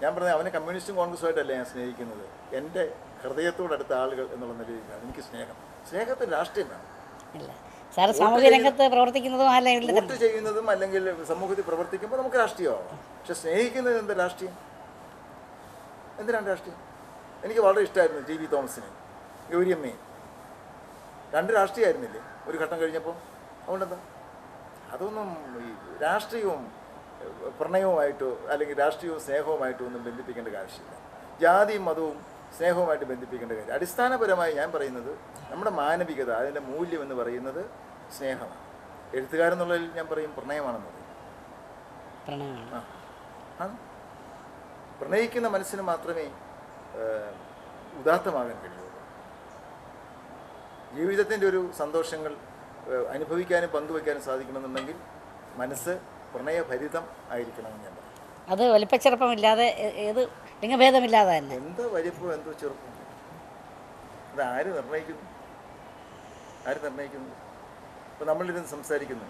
ഞാൻ പറഞ്ഞത് അവനെ കമ്മ്യൂണിസ്റ്റും കോൺഗ്രസുമായിട്ടല്ല ഞാൻ സ്നേഹിക്കുന്നത്. എൻ്റെ ഹൃദയത്തോടടുത്ത ആളുകൾ എന്നുള്ള നിലയിലാണ് എനിക്ക് സ്നേഹം. സ്നേഹത്തിൽ രാഷ്ട്രീയം വേണം. ഇല്ല സാർ, സാമൂഹ്യ രംഗത്ത് പ്രവർത്തിക്കുന്നതും വോട്ട് ചെയ്യുന്നതും അല്ലെങ്കിൽ സമൂഹത്തിൽ പ്രവർത്തിക്കുമ്പോൾ നമുക്ക് രാഷ്ട്രീയമാവാം. പക്ഷെ സ്നേഹിക്കുന്നത് എന്താ രാഷ്ട്രീയം? എന്തിനാണ് രാഷ്ട്രീയം? എനിക്ക് വളരെ ഇഷ്ടമായിരുന്നു ടി വി തോമസിനെ, ഗൗരിയമ്മയെ. രണ്ട് രാഷ്ട്രീയമായിരുന്നില്ലേ ഒരു ഘട്ടം കഴിഞ്ഞപ്പോൾ? അതുകൊണ്ടെന്താ അതൊന്നും ഈ രാഷ്ട്രീയവും പ്രണയവുമായിട്ടോ അല്ലെങ്കിൽ രാഷ്ട്രീയവും സ്നേഹവുമായിട്ടോ ഒന്നും ബന്ധിപ്പിക്കേണ്ട ആവശ്യമില്ല. ജാതിയും മതവും സ്നേഹവുമായിട്ട് ബന്ധിപ്പിക്കേണ്ട കാര്യം. അടിസ്ഥാനപരമായി ഞാൻ പറയുന്നത് നമ്മുടെ മാനവികത, അതിൻ്റെ മൂല്യം എന്ന് പറയുന്നത് സ്നേഹമാണ്. എഴുത്തുകാരെന്നുള്ളതിൽ ഞാൻ പറയും പ്രണയമാണെന്ന് പറയും. ആ പ്രണയിക്കുന്ന മനസ്സിന് മാത്രമേ ഉദാത്തമാകാൻ കഴിയുള്ളൂ. ജീവിതത്തിൻ്റെ ഒരു സന്തോഷങ്ങൾ അനുഭവിക്കാനും പങ്കുവയ്ക്കാനും സാധിക്കണമെന്നുണ്ടെങ്കിൽ മനസ്സ് പ്രണയഭരിതം ആയിരിക്കണമെന്ന് ഞാൻ പറയും. അത് വലിപ്പച്ചെറുപ്പമില്ലാതെ ഏത് ലിംഗഭേദമില്ലാതെ തന്നെ. എന്തോ വലിപ്പം എന്തോ ചെറുപ്പം, അത് ആര് നിർണ്ണയിക്കുന്നു? ഇപ്പം നമ്മളിരുന്ന് സംസാരിക്കുന്നു,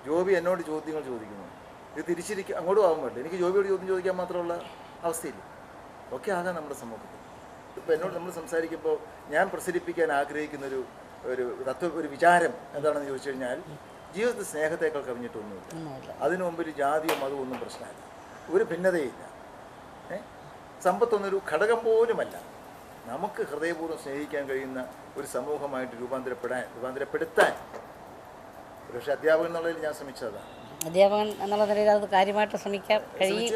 ജോബി എന്നോട് ചോദ്യങ്ങൾ ചോദിക്കുന്നു, ഇത് തിരിച്ചിരിക്കും അങ്ങോട്ടും ആകാൻ പാടില്ല. എനിക്ക് ജോബിയോട് ചോദ്യം ചോദിക്കാൻ മാത്രമുള്ള അവസ്ഥയില്ല. ഒക്കെ ആകാം നമ്മുടെ സമൂഹത്തിൽ. ഇപ്പോൾ എന്നോട് നമ്മൾ സംസാരിക്കുമ്പോൾ ഞാൻ പ്രസരിപ്പിക്കാൻ ആഗ്രഹിക്കുന്നൊരു ഒരു വിചാരം എന്താണെന്ന് ചോദിച്ചു കഴിഞ്ഞാൽ, ജീവിതത്തിൽ സ്നേഹത്തേക്കാൾ കവിഞ്ഞിട്ടൊന്നുമില്ല. അതിനു മുമ്പിൽ ജാതിയോ മതമോ ഒന്നും പ്രശ്നമില്ല, ഒരു ഭിന്നതയില്ല. സമ്പത്തൊന്നൊരു ഘടകം പോലുമല്ല. നമുക്ക് ഹൃദയപൂർവ്വം സ്നേഹിക്കാൻ കഴിയുന്ന ഒരു സമൂഹമായിട്ട് രൂപാന്തരപ്പെടുത്താൻ പക്ഷേ അധ്യാപകൻ എന്നുള്ളതിൽ ഞാൻ ശ്രമിച്ചതാണ്. അധ്യാപകൻ എന്നുള്ള നിലയിൽ അത് കാര്യമായിട്ട് ശ്രമിക്കാൻ കഴിയും.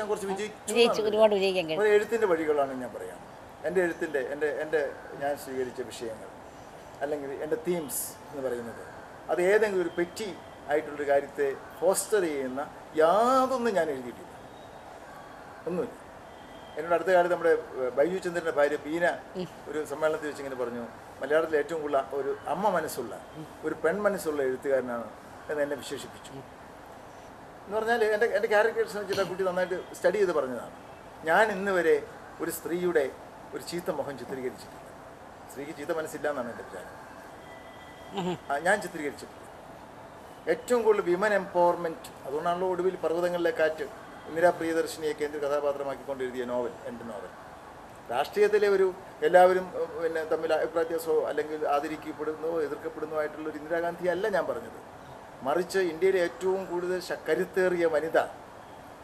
ഒരുപാട് വിജയിക്കാൻ കഴിയും. എഴുത്തിൻ്റെ വഴികളാണ് ഞാൻ പറയാം. എൻ്റെ എഴുത്തിൻ്റെ എൻ്റെ ഞാൻ സ്വീകരിച്ച വിഷയങ്ങൾ അല്ലെങ്കിൽ എൻ്റെ തീംസ് എന്ന് പറയുന്നത് അത് ഏതെങ്കിലും ഒരു പെറ്റി ആയിട്ടുള്ളൊരു കാര്യത്തെ ഫോസ്റ്റർ ചെയ്യുന്ന യാതൊന്നും ഞാൻ എഴുതിയിട്ടില്ല, ഒന്നുമില്ല. എന്നോട് അടുത്ത കാലത്ത് നമ്മുടെ ബൈജു ചന്ദ്രൻ്റെ ഭാര്യ ബീന ഒരു സമ്മേളനത്തിൽ വെച്ച് ഇങ്ങനെ പറഞ്ഞു, മലയാളത്തിൽ ഏറ്റവും കൂടുതൽ ഒരു അമ്മ മനസ്സുള്ള ഒരു പെൺ മനസ്സുള്ള എഴുത്തുകാരനാണ് എന്ന് എന്നെ വിശേഷിപ്പിച്ചു. എന്ന് പറഞ്ഞാൽ എൻ്റെ ക്യാരക്ടേഴ്സ് വെച്ചിട്ട് ആ കുട്ടി നന്നായിട്ട് സ്റ്റഡി ചെയ്ത് പറഞ്ഞതാണ്. ഞാൻ ഇന്ന് വരെ ഒരു സ്ത്രീയുടെ ഒരു ചീത്ത മുഖം ചിത്രീകരിച്ചിട്ടില്ല. സ്ത്രീക്ക് ചീത്ത മനസ്സില്ല എന്നാണ് എൻ്റെ വിചാരം. ഞാൻ ചിത്രീകരിച്ചിട്ടില്ല. ഏറ്റവും കൂടുതൽ വിമൻ എംപവർമെൻറ്റ്, അതുകൊണ്ടാണല്ലോ ഒടുവിൽ പർവ്വതങ്ങളിലെ കാറ്റ് ഇന്ദിരാ പ്രിയദർശിനിയെ കേന്ദ്ര കഥാപാത്രമാക്കിക്കൊണ്ട് എഴുതിയ നോവൽ, എൻ്റെ നോവൽ. രാഷ്ട്രീയത്തിലെ ഒരു എല്ലാവരും തമ്മിൽ അഭിപ്രായവ്യത്യാസമോ അല്ലെങ്കിൽ ആദരിക്കപ്പെടുന്നതോ എതിർക്കപ്പെടുന്നതോ ആയിട്ടുള്ളൊരു ഇന്ദിരാഗാന്ധി അല്ല ഞാൻ പറഞ്ഞത്. മറിച്ച് ഇന്ത്യയിലെ ഏറ്റവും കൂടുതൽ കരുത്തേറിയ വനിത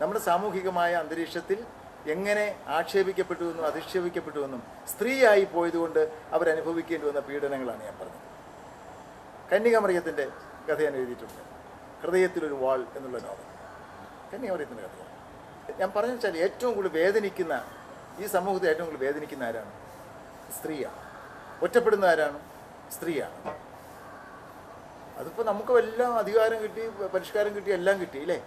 നമ്മുടെ സാമൂഹികമായ അന്തരീക്ഷത്തിൽ എങ്ങനെ ആക്ഷേപിക്കപ്പെട്ടുവെന്നും അധിക്ഷേപിക്കപ്പെട്ടുവെന്നും സ്ത്രീയായി പോയതുകൊണ്ട് അവരനുഭവിക്കേണ്ടി വന്ന പീഡനങ്ങളാണ് ഞാൻ പറഞ്ഞത്. കന്യകാമറിയത്തിൻ്റെ കഥ ഞാൻ എഴുതിയിട്ടുണ്ട്, ഹൃദയത്തിലൊരു വാൾ എന്നുള്ള നോവൽ. കന്യകാമറിയത്തിൻ്റെ കഥയാണ് ഞാൻ പറഞ്ഞു വെച്ചാൽ ഏറ്റവും കൂടുതൽ വേദനിക്കുന്ന, ഈ സമൂഹത്തിൽ ഏറ്റവും കൂടുതൽ വേദനിക്കുന്ന ആരാണ്? സ്ത്രീയാണ്. ഒറ്റപ്പെടുന്ന ആരാണ്? സ്ത്രീയാണ്. അതിപ്പോൾ നമുക്ക് എല്ലാം അധികാരം കിട്ടി, പരിഷ്കാരം കിട്ടി, എല്ലാം കിട്ടി അല്ലേ?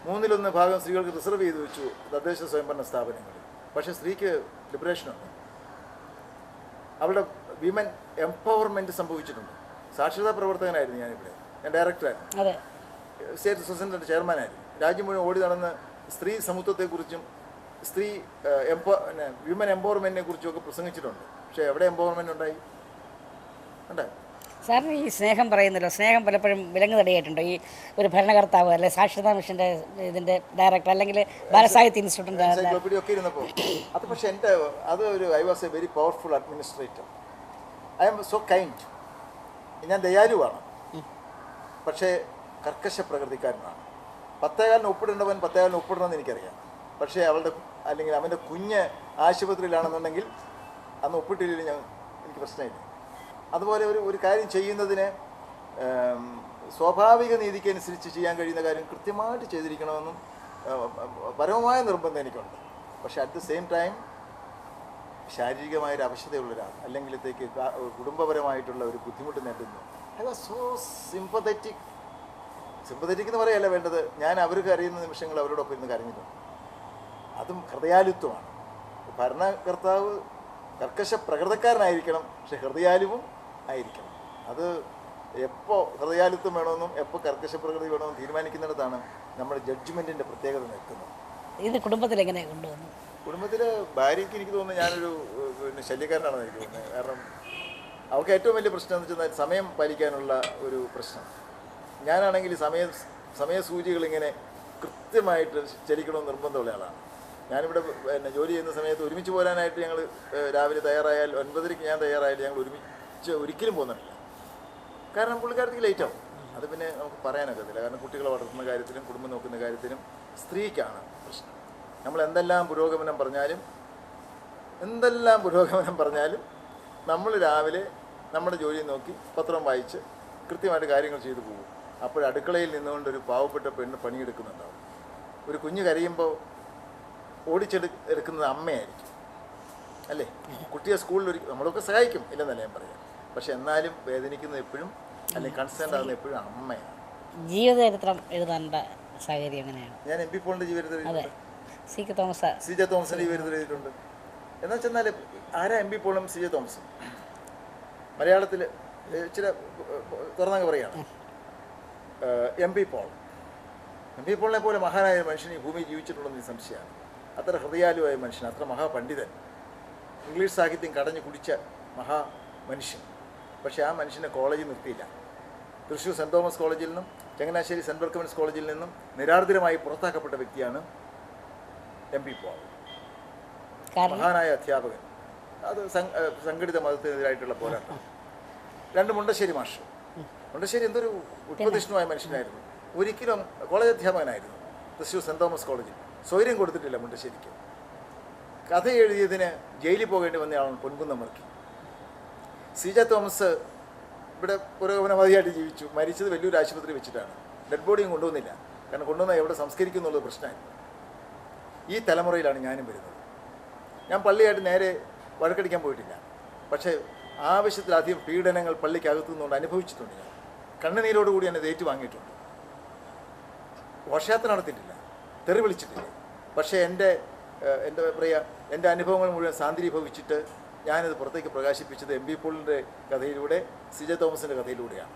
1/3 ഭാഗം സ്ത്രീകൾക്ക് റിസർവ് ചെയ്ത് വെച്ചു തദ്ദേശ സ്വയംഭരണ സ്ഥാപനങ്ങളിൽ. പക്ഷേ സ്ത്രീക്ക് ലിബറേഷനുണ്ട്, അവളുടെ വിമൻ എംപവർമെൻറ്റ് സംഭവിച്ചിട്ടുണ്ട്. സാക്ഷരതാ പ്രവർത്തകനായിരുന്നു ഞാനിവിടെ, ഞാൻ ഡയറക്ടറായിരുന്നു, സ്റ്റേറ്റ് സൊസൈറ്റിയുടെ ചെയർമാനായിരുന്നു. രാജ്യം മുഴുവൻ ഓടി നടന്ന് സ്ത്രീ സമത്വത്തെക്കുറിച്ചും സ്ത്രീ വിമൻ എംപവർമെൻറ്റിനെ കുറിച്ചും ഒക്കെ പ്രസംഗിച്ചിട്ടുണ്ട്. പക്ഷേ എവിടെ എംപവർമെൻറ്റ് ഉണ്ടായി? ഉണ്ടായി. സാറിന് ഈ സ്നേഹം പറയുന്നല്ലോ, സ്നേഹം പലപ്പോഴും വിലങ്ങ് തടിയായിട്ടുണ്ടോ? ഈ ഒരു ഭരണകർത്താവ് അല്ലെ സാക്ഷരതാ മിഷൻ്റെ ഇതിൻ്റെ ഡയറക്ടർ അല്ലെങ്കിൽ ബാലസാഹിത്യ ഇൻസ്റ്റിറ്റ്യൂട്ടിൻ്റെ എൻസൈക്ലോപ്പീഡിയ ഒക്കെ ഇരുന്നപ്പോൾ അത് പക്ഷേ I was a very powerful administrator. I am so kind. ഞാൻ ദയാലുവാണ്, പക്ഷേ കർക്കശ പ്രകൃതിക്കാരനാണ്. 10 ഒപ്പിടേണ്ടവൻ 10 ഒപ്പിടണമെന്ന് എനിക്കറിയാം. പക്ഷേ അല്ലെങ്കിൽ അവൻ്റെ കുഞ്ഞ് ആശുപത്രിയിലാണെന്നുണ്ടെങ്കിൽ അന്ന് ഒപ്പിട്ടില്ലെങ്കിൽ എനിക്ക് പ്രശ്നമില്ല. അതുപോലെ ഒരു കാര്യം ചെയ്യുന്നതിന് സ്വാഭാവിക നീതിക്കനുസരിച്ച് ചെയ്യാൻ കഴിയുന്ന കാര്യം കൃത്യമായിട്ട് ചെയ്തിരിക്കണമെന്നും പരമമായ നിർബന്ധം എനിക്കുണ്ട്. പക്ഷേ അറ്റ് ദ സെയിം ടൈം ശാരീരികമായൊരു അവശതയുള്ള ഒരാൾ അല്ലെങ്കിലത്തേക്ക് കുടുംബപരമായിട്ടുള്ള ഒരു ബുദ്ധിമുട്ട് നേടുന്നു. ഐ വാസ് സോ സിമ്പതറ്റിക് എന്ന് പറയല്ല വേണ്ടത്. ഞാൻ അവർക്ക് അറിയുന്ന നിമിഷങ്ങൾ അവരോടൊപ്പം ഇരുന്ന് കരഞ്ഞിട്ടുണ്ട്. അതും ഹൃദയാലുത്വമാണ്. ഭരണകർത്താവ് കർക്കശ പ്രകൃതക്കാരനായിരിക്കണം, പക്ഷെ ഹൃദയാലുവും ആയിരിക്കണം. അത് എപ്പോൾ ഹൃദയാലുത്വം വേണമെന്നും എപ്പോൾ കർക്കശ പ്രകൃതി വേണമെന്നും തീരുമാനിക്കുന്നിടത്താണ് നമ്മുടെ ജഡ്ജ്മെൻറ്റിൻ്റെ പ്രത്യേകത നിൽക്കുന്നത്. ഇത് കുടുംബത്തിൽ എങ്ങനെയാണ് കൊണ്ടുവന്നത്? കുടുംബത്തിൽ ഭാര്യയ്ക്ക് എനിക്ക് തോന്നുന്നു ഞാനൊരു ശല്യക്കാരനാണെന്ന് എനിക്ക് തോന്നുന്നത്. കാരണം അവർക്ക് ഏറ്റവും വലിയ പ്രശ്നം എന്ന് വെച്ചാൽ സമയം പാലിക്കാനുള്ള ഒരു പ്രശ്നം. ഞാനാണെങ്കിൽ സമയസൂചികൾ ഇങ്ങനെ കൃത്യമായിട്ട് ചലിക്കണമെന്ന് നിർബന്ധമുള്ള ആളാണ്. ഞാനിവിടെ പിന്നെ ജോലി ചെയ്യുന്ന സമയത്ത് ഒരുമിച്ച് പോരാനായിട്ട് ഞങ്ങൾ രാവിലെ തയ്യാറായാൽ 9:30 ഞാൻ തയ്യാറായാൽ ഞങ്ങൾ ഒരുമിച്ച് ഒരിക്കലും പോകുന്നില്ല. കാരണം പുള്ളിക്കാരത്തേക്ക് ലേറ്റ് ആവും. അത് പിന്നെ നമുക്ക് പറയാനൊക്കത്തില്ല. കാരണം കുട്ടികളെ വളർത്തുന്ന കാര്യത്തിലും കുടുംബം നോക്കുന്ന കാര്യത്തിലും സ്ത്രീക്കാണ് പ്രശ്നം. നമ്മൾ എന്തെല്ലാം പുരോഗമനം പറഞ്ഞാലും നമ്മൾ രാവിലെ നമ്മുടെ ജോലി നോക്കി പത്രം വായിച്ച് കൃത്യമായിട്ട് കാര്യങ്ങൾ ചെയ്തു പോകും. അപ്പോൾ അടുക്കളയിൽ നിന്നുകൊണ്ട് ഒരു പാവപ്പെട്ട പെണ്ണ് പണിയെടുക്കുന്നുണ്ടാവും. ഒരു കുഞ്ഞ് കരയുമ്പോൾ എടുക്കുന്നത് അമ്മയായിരിക്കും, അല്ലേ? കുട്ടിയെ സ്കൂളിൽ നമ്മളൊക്കെ സഹായിക്കും, ഇല്ലെന്നല്ല ഞാൻ പറയാം. പക്ഷെ എന്നാലും വേദനിക്കുന്നത് എപ്പോഴും അല്ലെങ്കിൽ കൺസേൺ ആകുന്നത് എപ്പോഴും അമ്മയാണ്. ജീവചരിത്രം എഴുതേണ്ട സാഹചര്യം എങ്ങനെയാണ്? ഞാൻ എം പി പോളിൻ്റെ ജീവിതത്തിൽ സി ജെ തോമസിൻ്റെ ജീവിതത്തിൽ എഴുതിയിട്ടുണ്ട്. എന്ന് വെച്ചെന്നാൽ ആരാ എം പി പോളും സി ജെ തോമസും? മലയാളത്തിൽ ചില തുറന്നങ്ങ് പറയുകയാണ്, എം പി പോളിനെ പോലെ മഹാനായ മനുഷ്യൻ ഈ ഭൂമിയിൽ ജീവിച്ചിട്ടുണ്ടെന്ന് സംശയമാണ്. അത്ര ഹൃദയാലുവായ മനുഷ്യൻ, അത്ര മഹാപണ്ഡിതൻ, ഇംഗ്ലീഷ് സാഹിത്യം കടഞ്ഞു കുടിച്ച മനുഷ്യൻ. പക്ഷേ ആ മനുഷ്യനെ കോളേജിൽ നിർത്തിയില്ല. തൃശ്ശൂർ സെൻറ് തോമസ് കോളേജിൽ നിന്നും ചങ്ങനാശ്ശേരി സെൻറ് ബർക്കമൻസ് കോളേജിൽ നിന്നും നിരാർദ്രമായി പുറത്താക്കപ്പെട്ട വ്യക്തിയാണ് എം പി പോൾ. മഹാനായ അധ്യാപകൻ. അത് സംഘടിത മതത്തിനെതിരായിട്ടുള്ള പോരാട്ടം. 2 മുണ്ടശ്ശേരി മാഷ്. മുണ്ടശ്ശേരി എന്തൊരു ഉത്പതിഷ്ണുവായ മനുഷ്യനായിരുന്നു. ഒരിക്കലും കോളേജ് അധ്യാപകനായിരുന്നു തൃശ്ശൂർ സെൻറ് തോമസ് കോളേജിൽ. സ്വൈര്യം കൊടുത്തിട്ടില്ല മുണ്ടശ്ശേരിക്ക്. കഥ എഴുതിയതിന് ജയിലിൽ പോകേണ്ടി വന്നയാളാണ് പൊൻകുന്നം വർക്കി. സി ജെ തോമസ് ഇവിടെ പുരോഗമനവാദിയായിട്ട് ജീവിച്ചു. മരിച്ചത് വലിയൊരു ആശുപത്രി വെച്ചിട്ടാണ്. ഡെഡ് ബോഡിയും കൊണ്ടുവന്നില്ല. കാരണം കൊണ്ടുവന്നാൽ എവിടെ സംസ്കരിക്കും എന്നുള്ളത് പ്രശ്നമായിരുന്നു. ഈ തലമുറയിലാണ് ഞാനും വരുന്നത്. ഞാൻ പള്ളിയായിട്ട് നേരെ വഴക്കടിക്കാൻ പോയിട്ടില്ല. പക്ഷേ ആവശ്യത്തിലധികം പീഡനങ്ങൾ പള്ളിക്കകത്തു നിന്നുകൊണ്ട് അനുഭവിച്ചിട്ടുണ്ട്. ഞാൻ കണ്ണുനീരോടുകൂടി എന്നെ ഏറ്റു വാങ്ങിയിട്ടുണ്ട്. ഘോഷയാത്ര നടത്തിയിട്ടില്ല, തെറി വിളിച്ചിട്ടില്ല. പക്ഷേ എൻ്റെ അനുഭവങ്ങൾ മുഴുവൻ സാന്ദ്രീഭവിച്ചിട്ട് ഞാനത് പുറത്തേക്ക് പ്രകാശിപ്പിച്ചത് എം പി പോളിൻ്റെ കഥയിലൂടെ, സി ജെ തോമസിൻ്റെ കഥയിലൂടെയാണ്.